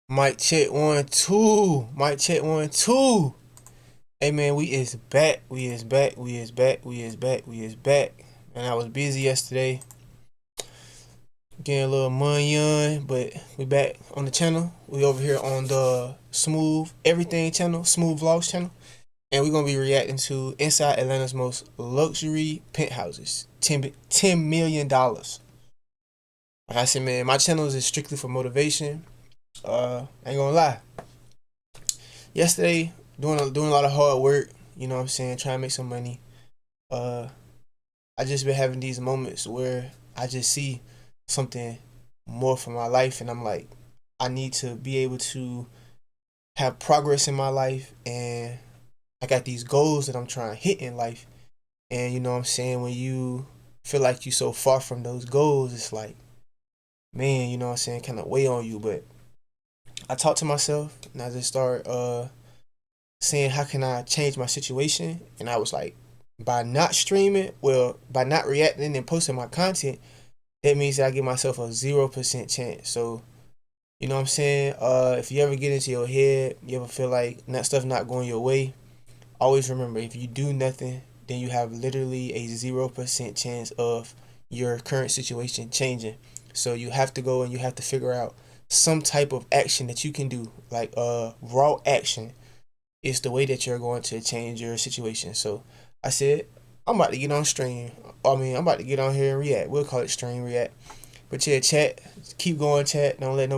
Mic check 1 2. Mic check 1 2. Hey man, we is back. We is back. We is back. We is back. We is back. And I was busy yesterday, getting a little money on, but we back on the channel. We over here on the Smooth Everything channel, Smooth Vlogs channel, and we're gonna be reacting to inside Atlanta's most luxury penthouses, $10 million. Like I said, man, my channel is strictly for motivation. Ain't gonna lie. Yesterday, doing a lot of hard work, you know what I'm saying, trying to make some money. I just been having these moments where I just see something more for my life, and I'm like, I need to be able to have progress in my life, and I got these goals that I'm trying to hit in life. And you know what I'm saying, when you feel like you so far from those goals, it's like, man, you know what I'm saying, kind of weigh on you. But I talked to myself and I just started saying, how can I change my situation? And I was like, by not streaming, by not reacting and posting my content, that means that I give myself a 0% chance. So, you know what I'm saying? If you ever get into your head, you ever feel like stuff not going your way, always remember, if you do nothing, then you have literally a 0% chance of your current situation changing. So you have to go and you have to figure out some type of action that you can do, like raw action is the way that you're going to change your situation. So I said, I'm about to get on stream. I'm about to get on here and react. We'll call it stream react. But yeah, chat, keep going, chat. Don't let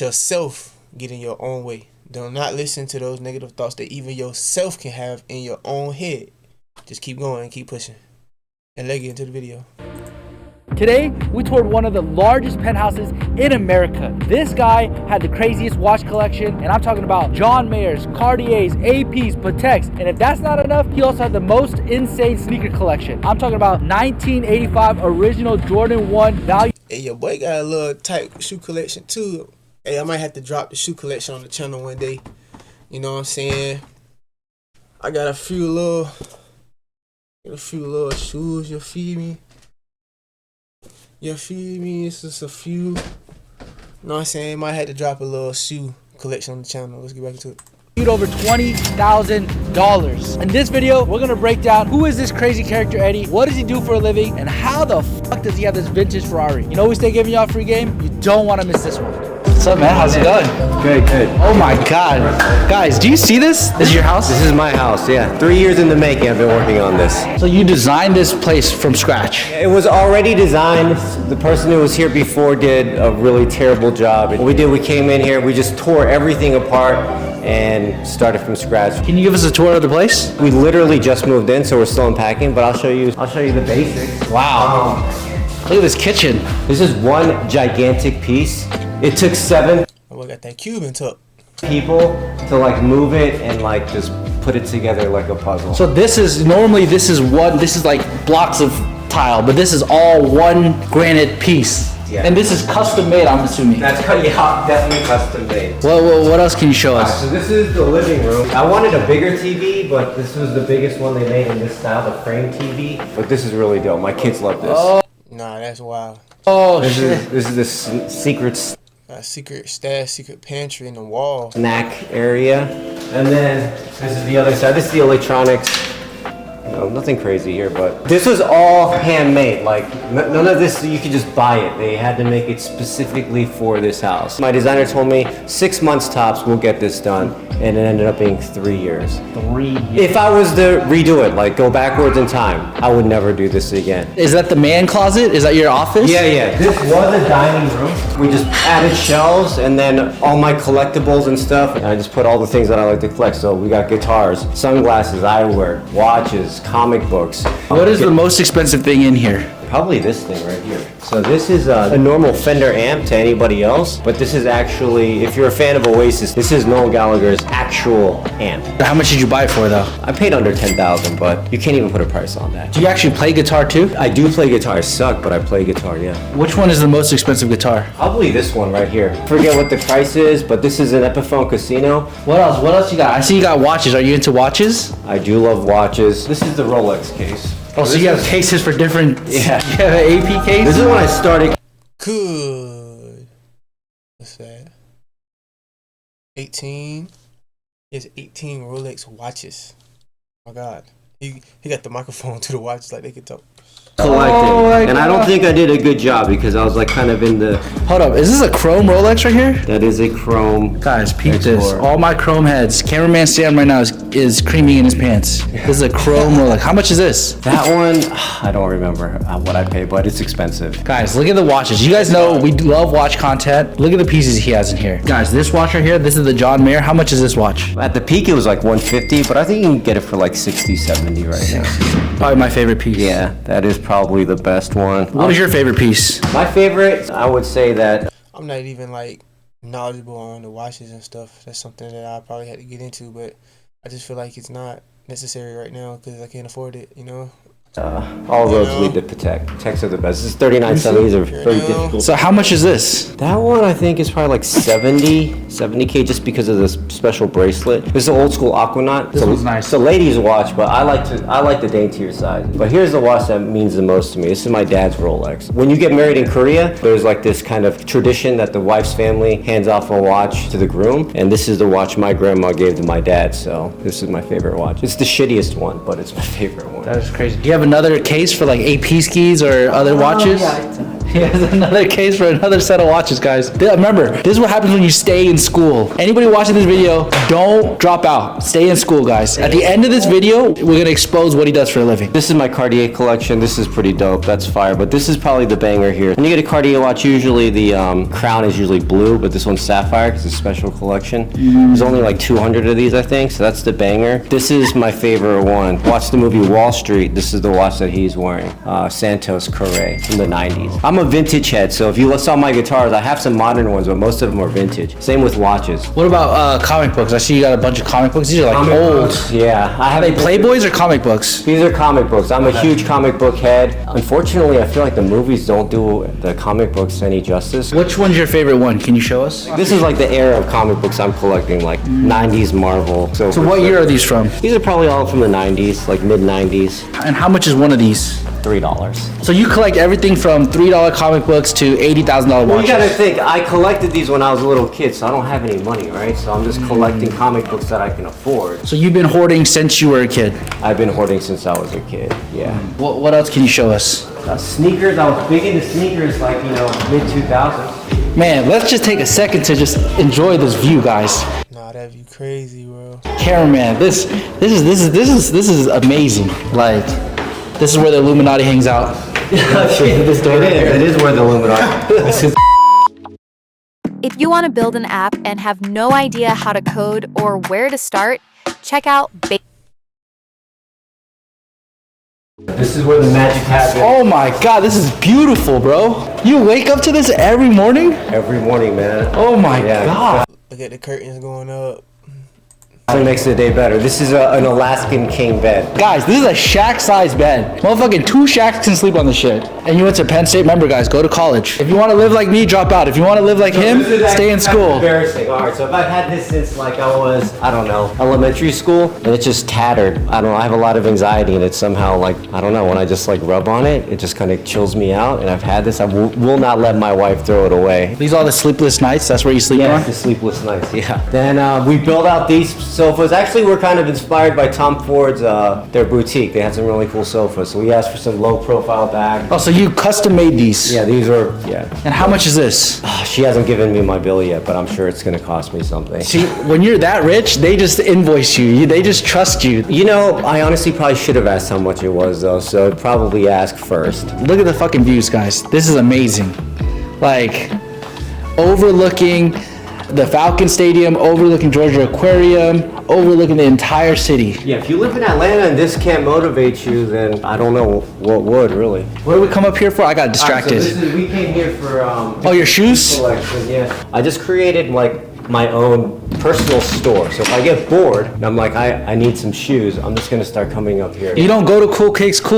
yourself get in your own way. Do not listen to those negative thoughts that even yourself can have in your own head. Just keep going and keep pushing. And let's get into the video. Today, we toured one of the largest penthouses in America. This guy had the craziest watch collection, and I'm talking about John Mayer's, Cartier's, AP's, Pateks. And if that's not enough, he also had the most insane sneaker collection. I'm talking about 1985 original Jordan 1 value. Hey, your boy got a little tight shoe collection too. Hey, I might have to drop the shoe collection on the channel one day. You know what I'm saying? I got a few little shoes, you feel me? You feel me? It's just a few. You know what I'm saying? Might have to drop a little shoe collection on the channel. Let's get back into it. Over $20,000. In this video, we're gonna break down who is this crazy character Eddie, what does he do for a living, and how the fuck does he have this vintage Ferrari? You know we stay giving y'all a free game? You don't want to miss this one. What's up, man? How's it going? Good, good. Oh my god. Guys, do you see this? This is your house? This is my house, yeah. 3 years in the making, I've been working on this. So you designed this place from scratch? It was already designed. The person who was here before did a really terrible job. What we did, we came in here, we just tore everything apart and started from scratch. Can you give us a tour of the place? We literally just moved in, so we're still unpacking, but I'll show you the basics. Wow. Look at this kitchen. This is one gigantic piece. It took 7 Oh, I got that Cuban tuck. people to like move it and like just put it together like a puzzle. So this is like blocks of tile, but this is all one granite piece. Yeah. And this is custom made, I'm assuming. That's yeah, definitely custom made. What else can you show us? So this is the living room. I wanted a bigger TV, but this was the biggest one they made in this style, the frame TV. But this is really dope. My kids love this. Oh. Nah, that's wild. Oh This shit. is the secret Secret stash, secret pantry in the wall. snack area. And then this is the other side. This is the electronics. Nothing crazy here, but this was all handmade. Like none of this, you could just buy it. They had to make it specifically for this house. My designer told me 6 months tops we'll get this done, and it ended up being 3 years. 3 years. If I was to redo it, like go backwards in time, I would never do this again. Is that the man closet? Is that your office? Yeah. This was a dining room. We just added shelves and then all my collectibles and stuff. And I just put all the things that I like to collect. So we got guitars, sunglasses, eyewear, watches, comic books. What is the most expensive thing in here? Probably this thing right here. So this is a normal Fender amp to anybody else, but this is actually, if you're a fan of Oasis, this is Noel Gallagher's actual amp. How much did you buy it for though? I paid under 10,000, but you can't even put a price on that. Do you actually play guitar too? I do play guitar. I suck, but I play guitar, yeah. Which one is the most expensive guitar? Probably this one right here. Forget what the price is, but this is an Epiphone Casino. What else you got? I see you got watches. Are you into watches? I do love watches. This is the Rolex case. Oh, so you have cases for different. Yeah. You have an AP case. This is when I started. Good. What's that? 18. It's 18 Rolex watches. Oh my God. He got the microphone to the watches like they could talk. Collecting. And I don't think I did a good job because I was like kind of in the. Hold up, is this a chrome Rolex right here? That is a chrome. Guys, peep this. Explorer. All my chrome heads. Cameraman Sam right now is creaming in his pants. This is a chrome Rolex. How much is this? That one, I don't remember what I paid, but it's expensive. Guys, look at the watches. You guys know we love watch content. Look at the pieces he has in here. Guys, this watch right here, this is the John Mayer. How much is this watch? At the peak, it was like 150, but I think you can get it for like 60, 70 right now. Probably my favorite piece. Yeah, that is probably the best one. What is your favorite piece? My favorite, I would say that. I'm not even like knowledgeable on the watches and stuff. That's something that I probably had to get into, but I just feel like it's not necessary right now because I can't afford it, you know? All roads lead to Patek. Pateks are the best. This is 3970s are very difficult. So how much is this? That one I think is probably like 70K just because of this special bracelet. This is an old school Aquanaut. This one's nice. It's a ladies watch, but I like the daintier side. But here's the watch that means the most to me. This is my dad's Rolex. When you get married in Korea, there's like this kind of tradition that the wife's family hands off a watch to the groom, and this is the watch my grandma gave to my dad. So this is my favorite watch. It's the shittiest one, but it's my favorite one. That is crazy. Do you have another case for like AP skis or other watches? He has another case for another set of watches, guys. Remember, this is what happens when you stay in school. Anybody watching this video, don't drop out. Stay in school, guys. At the end of this video, we're gonna expose what he does for a living. This is my Cartier collection. This is pretty dope. That's fire. But this is probably the banger here. When you get a Cartier watch, usually the crown is usually blue, but this one's sapphire because it's a special collection. There's only like 200 of these, I think. So that's the banger. This is my favorite one. Watch the movie Wall Street. This is the watch that he's wearing. Santos Corre from the 90s. I'm a vintage head, so if you saw my guitars, I have some modern ones, but most of them are vintage. Same with watches. What about comic books? I see you got a bunch of comic books. These are like Comic old. books, yeah. Are they Playboys or comic books? These are comic books. I'm a huge comic book head. Unfortunately, I feel like the movies don't do the comic books any justice. Which one's your favorite one? Can you show us? This is like the era of comic books I'm collecting, like 90s Marvel. So what year are these from? These are probably all from the 90s, like mid 90s. And how much is one of these? $3. So you collect everything from $3 comic books to $80,000 watches. Well, you gotta think, I collected these when I was a little kid, so I don't have any money, right? So I'm just collecting comic books that I can afford. So you've been hoarding since you were a kid? I've been hoarding since I was a kid, yeah. What else can you show us? Sneakers, I was big into sneakers like, mid 2000s. Man, let's just take a second to just enjoy this view, guys. Nah, that'd be crazy, bro. Cameraman, this is amazing. Like, this is where the Illuminati hangs out. This door it is where the Illuminati. If you want to build an app and have no idea how to code or where to start, check out This is where the magic happens. Oh my God, this is beautiful, bro. You wake up to this every morning? Every morning, man. Oh my God. Look at the curtains going up. It makes the day better. This is an Alaskan king bed. Guys, this is a shack-sized bed. Motherfucking 2 shacks can sleep on this shit. And you went to Penn State? Remember, guys, go to college. If you want to live like me, drop out. If you want to live like him, stay in school. Embarrassing. All right, so if I've had this since like I was, I don't know, elementary school, and it's just tattered. I don't know, I have a lot of anxiety, and it's somehow like, I don't know, when I just like rub on it, it just kind of chills me out. And I've had this. I will not let my wife throw it away. These are the sleepless nights. That's where you sleep on? The sleepless nights, yeah. Then we built out these sofas. Actually, we're kind of inspired by Tom Ford's, their boutique. They had some really cool sofas. So we asked for some low profile back. Oh, so you custom made these? Yeah, these are, yeah. And how much is this? She hasn't given me my bill yet, but I'm sure it's gonna cost me something. See, when you're that rich, they just invoice you. They just trust you. You know, I honestly probably should have asked how much it was though, so I'd probably ask first. Look at the fucking views, guys. This is amazing. Like, overlooking the Falcon Stadium, overlooking Georgia Aquarium, overlooking the entire city. Yeah, if you live in Atlanta and this can't motivate you, then I don't know what would, really. What did we come up here for? I got distracted. So we came here for oh, your shoes? Collection, yeah. I just created like my own personal store. So if I get bored and I'm like, I need some shoes, I'm just gonna start coming up here. You don't go to Cool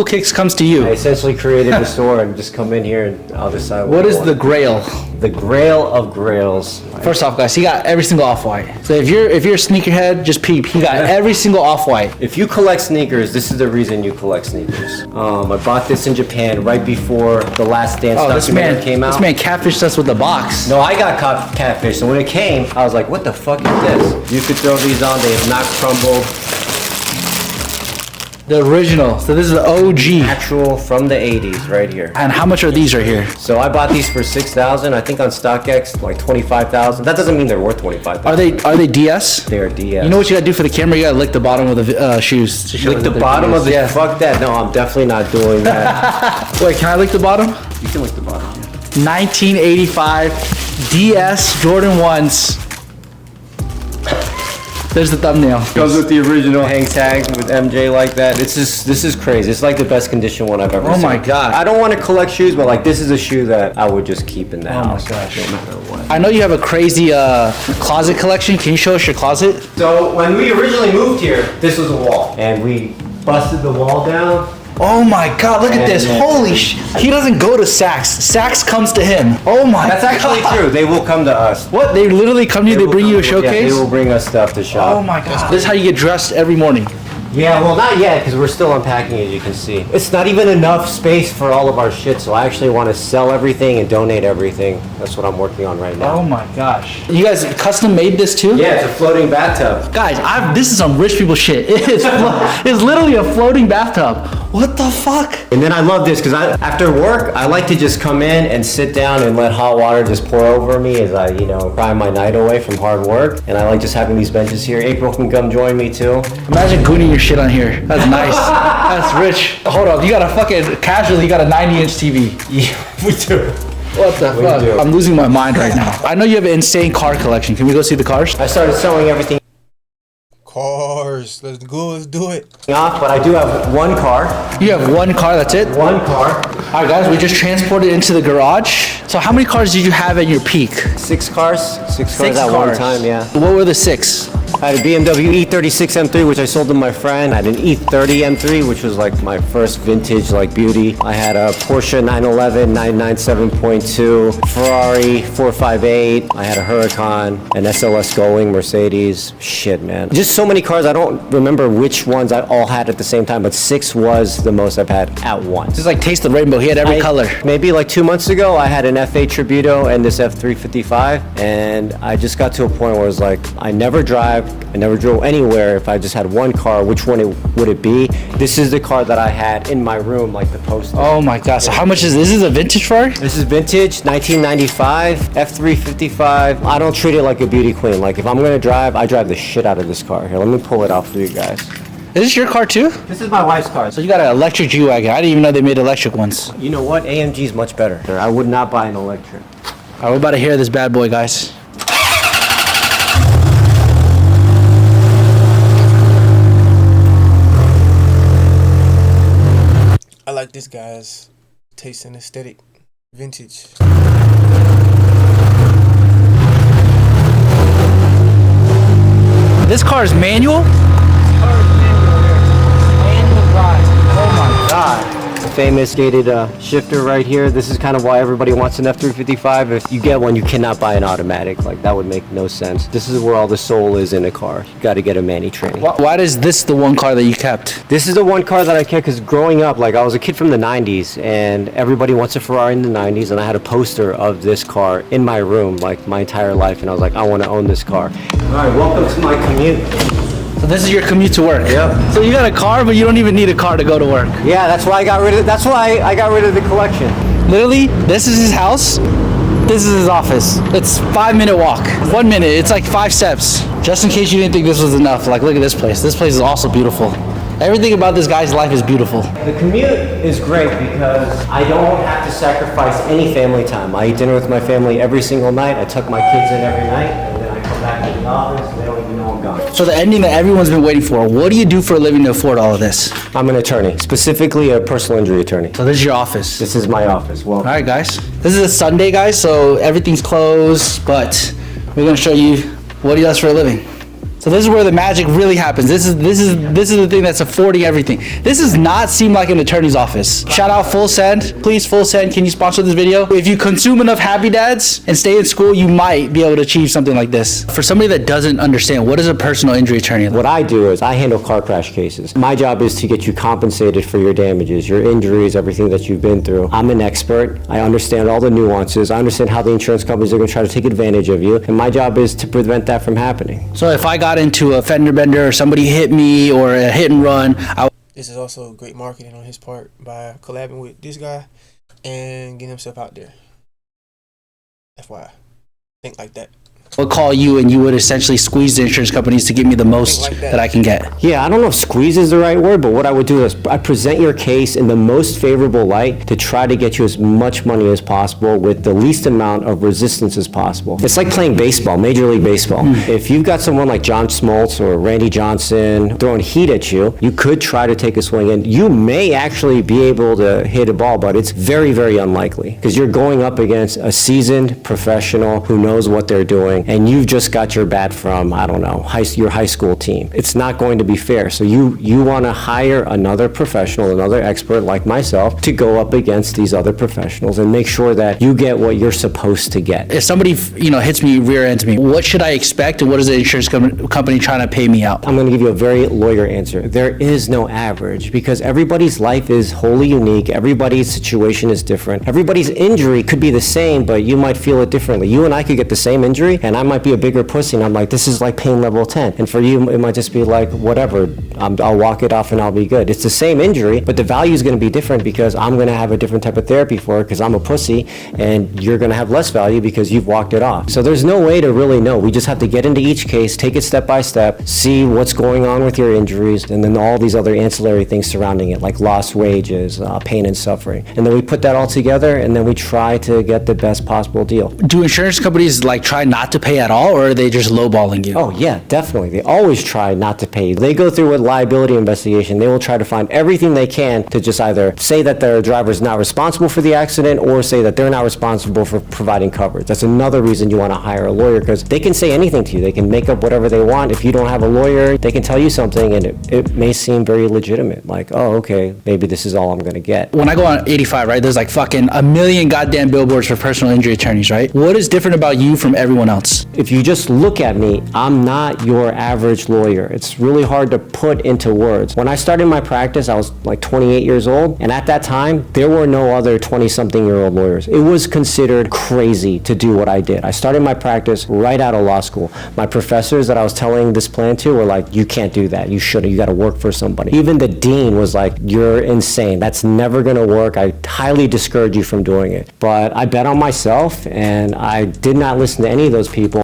Kicks comes to you. I essentially created the store and just come in here and I'll decide what is the grail? the grail of grails. First off, guys, he got every single off-white. So if you're a sneakerhead, just peep. He got every single off-white. If you collect sneakers, this is the reason you collect sneakers. I bought this in Japan right before the Last Dance documentary came out. This man catfished us with the box. No, I got catfish, and when it came, I was like, what the fuck is this? You could throw these on, they have not crumbled. The original. So this is the OG. Actual from the 80s right here. And how much are these right here? So I bought these for $6,000. I think on StockX, like $25,000. That doesn't mean they're worth $25,000. Are they DS? They are DS. You know what you gotta do for the camera? You gotta lick the bottom of the shoes. To show Lick the bottom of the, fuck that. No, I'm definitely not doing that. Wait, can I lick the bottom? You can lick the bottom. 1985 DS Jordan 1s. There's the thumbnail. Goes with the original hang tag with MJ like that. This is crazy. It's like the best condition one I've ever seen. Oh my god. I don't want to collect shoes, but like this is a shoe that I would just keep in the house. Oh my gosh. No matter what. I know you have a crazy closet collection. Can you show us your closet? So when we originally moved here, this was a wall, and we busted the wall down. Oh my god, look at this. Holy sh! He doesn't go to Saks. Saks comes to him. Oh my god. That's actually true. They will come to us. What? They literally come to you, they bring you a showcase? Yeah, they will bring us stuff to shop. Oh my god. This is how you get dressed every morning. Yeah, well, not yet, because we're still unpacking, as you can see. It's not even enough space for all of our shit, so I actually want to sell everything and donate everything. That's what I'm working on right now. Oh my gosh. You guys custom made this too? Yeah, it's a floating bathtub. Guys, this is some rich people shit. It's literally a floating bathtub. What the fuck? And then I love this, because after work, I like to just come in and sit down and let hot water just pour over me as I, cry my night away from hard work. And I like just having these benches here. April can come join me too. Imagine gooning your shit on here. That's nice. That's rich. Hold on, you got a fucking casually, you got a 90-inch TV. Yeah, we do. What the fuck? do. I'm losing my mind right now. I know you have an insane car collection. Can we go see the cars? I started selling everything Cars. Let's go. Let's do it. off, but I do have one car. You have one car, that's it? One car. All right, guys, we just transported it into the garage. So how many cars did you have at your peak? 6 cars. 6 cars at one time, yeah. What were the 6? I had a BMW E36 M3, which I sold to my friend. I had an E30 M3, which was like my first vintage like beauty. I had a Porsche 911 997.2, Ferrari 458. I had a Huracan, an SLS Going, Mercedes. Shit, man. Just so many cars. I don't remember which ones I all had at the same time, but 6 was the most I've had at once. Just like Taste the Rainbow. He had every color. Maybe like 2 months ago, I had an F8 Tributo and this F355, and I just got to a point where it was like, I never drive. I never drove anywhere. If I just had one car, which one would it be? This is the car that I had in my room, like the poster. Oh my god, so how much is this? Is a vintage Ferrari? This is vintage, 1995, F355. I don't treat it like a beauty queen. Like if I'm gonna drive, I drive the shit out of this car. Here, let me pull it out for you guys. Is this your car too? This is my wife's car. So you got an electric G-Wagon. I didn't even know they made electric ones. You know what? AMG is much better. I would not buy an electric. All right, we're about to hear this bad boy, guys. I like this guy's taste and aesthetic. Vintage. This car is manual? Oh my god. It's a famous gated shifter right here. This is kind of why everybody wants an F355. If you get one, you cannot buy an automatic. Like that would make no sense. This is where all the soul is in a car. You got to get a Manny train. Why is this the one car that you kept? This is the one car that I kept because growing up, like I was a kid from the 90s and everybody wants a Ferrari in the 90s, and I had a poster of this car in my room like my entire life, and I was like, I want to own this car. All right, welcome to my commute. So this is your commute to work? Yep. So you got a car, but you don't even need a car to go to work? Yeah, that's why I got rid of the collection. Literally, this is his house. This is his office. It's 5-minute walk. 1 minute, it's like 5 steps. Just in case you didn't think this was enough, like look at this place. This place is also beautiful. Everything about this guy's life is beautiful. The commute is great because I don't have to sacrifice any family time. I eat dinner with my family every single night. I tuck my kids in every night, and then I come back to the office and they don't even know I'm gone. So the ending that everyone's been waiting for, what do you do for a living to afford all of this? I'm an attorney, specifically a personal injury attorney. So this is your office? This is my office. Well, all right, guys. This is a Sunday, guys, so everything's closed, but we're gonna show you what he does for a living. So this is where the magic really happens. This is the thing that's affording everything. This does not seem like an attorney's office. Shout out Full Send. Please, Full Send, can you sponsor this video? If you consume enough Happy Dads and stay in school, you might be able to achieve something like this. For somebody that doesn't understand, what is a personal injury attorney? What I do is I handle car crash cases. My job is to get you compensated for your damages, your injuries, everything that you've been through. I'm an expert. I understand all the nuances. I understand how the insurance companies are going to try to take advantage of you. And my job is to prevent that from happening. So if I got into a fender bender or somebody hit me or a hit and run, this is also great marketing on his part by collabing with this guy and getting himself out there. FYI. Think like that. would call you and you would essentially squeeze the insurance companies to give me the most that I can get. Yeah, I don't know if squeeze is the right word, but what I would do is I present your case in the most favorable light to try to get you as much money as possible with the least amount of resistance as possible. It's like playing baseball, Major League Baseball. If you've got someone like John Smoltz or Randy Johnson throwing heat at you, you could try to take a swing and you may actually be able to hit a ball, but it's very, very unlikely because you're going up against a seasoned professional who knows what they're doing and you've just got your bat from, I don't know, your high school team. It's not going to be fair. So you want to hire another professional, another expert like myself to go up against these other professionals and make sure that you get what you're supposed to get. If somebody, hits me, rear ends me, what should I expect and what is the insurance company trying to pay me out? I'm going to give you a very lawyer answer. There is no average because everybody's life is wholly unique. Everybody's situation is different. Everybody's injury could be the same, but you might feel it differently. You and I could get the same injury and I might be a bigger pussy and I'm like, this is like pain level 10. And for you, it might just be like, whatever, I'll walk it off and I'll be good. It's the same injury, but the value is going to be different because I'm going to have a different type of therapy for it because I'm a pussy and you're going to have less value because you've walked it off. So there's no way to really know. We just have to get into each case, take it step by step, see what's going on with your injuries, and then all these other ancillary things surrounding it, like lost wages, pain and suffering. And then we put that all together and then we try to get the best possible deal. Do insurance companies try not to pay at all, or are they just lowballing you? Oh yeah, definitely. They always try not to pay you. They go through a liability investigation. They will try to find everything they can to just either say that their driver is not responsible for the accident or say that they're not responsible for providing coverage. That's another reason you want to hire a lawyer because they can say anything to you. They can make up whatever they want. If you don't have a lawyer, they can tell you something and it may seem very legitimate. Like, oh, okay, maybe this is all I'm going to get. When I go on 85, right, there's fucking a million goddamn billboards for personal injury attorneys, right? What is different about you from everyone else? If you just look at me, I'm not your average lawyer. It's really hard to put into words. When I started my practice, I was like 28 years old, and at that time, there were no other 20-something-year-old lawyers. It was considered crazy to do what I did. I started my practice right out of law school. My professors that I was telling this plan to were like, you can't do that. You shouldn't. You got to work for somebody. Even the dean was like, you're insane. That's never going to work. I highly discourage you from doing it. But I bet on myself, and I did not listen to any of those people.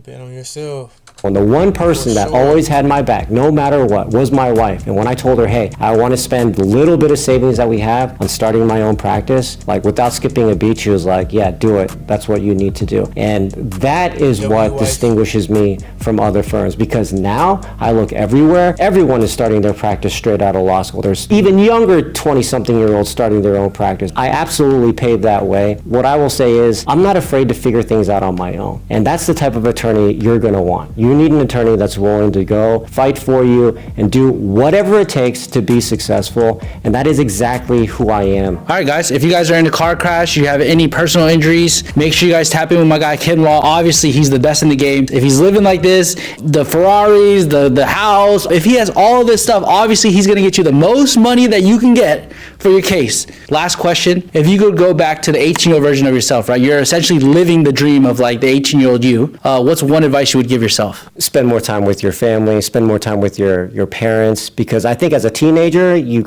Bet on yourself. And the one person that always had my back, no matter what, was my wife. And when I told her, hey, I want to spend the little bit of savings that we have on starting my own practice, without skipping a beat, she was like, yeah, do it. That's what you need to do. And that is what distinguishes me from other firms because now I look everywhere. Everyone is starting their practice straight out of law school. There's even younger 20-something-year-olds starting their own practice. I absolutely paved that way. What I will say is I'm not afraid to figure things out on my own. And that's the type of attorney you're going to want. You need an attorney that's willing to go fight for you and do whatever it takes to be successful, and that is exactly who I am. All right, guys, if you guys are in a car crash, you have any personal injuries, make sure you guys tap in with my guy Kinlaw. Obviously, he's the best in the game. If he's living like this, the Ferraris, the house, if he has all of this stuff, obviously he's gonna get you the most money that you can get for your case. Last question, if you could go back to the 18-year-old version of yourself, right? You're essentially living the dream of the 18-year-old you. What's one advice you would give yourself? Spend more time with your family, spend more time with your parents, because I think as a teenager, you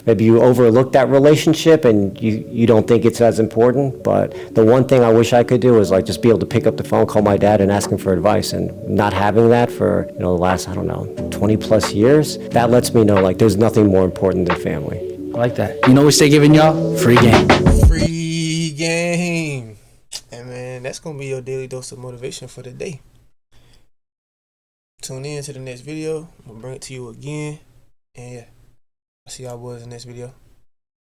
maybe you overlook that relationship and you don't think it's as important. But the one thing I wish I could do is just be able to pick up the phone, call my dad and ask him for advice. And not having that for, the last, 20 plus years, that lets me know there's nothing more important than family. I like that. We stay giving y'all free game. Free game. And man, that's going to be your daily dose of motivation for the day. Tune in to the next video. I'm going to bring it to you again. And yeah, I'll see y'all boys in the next video.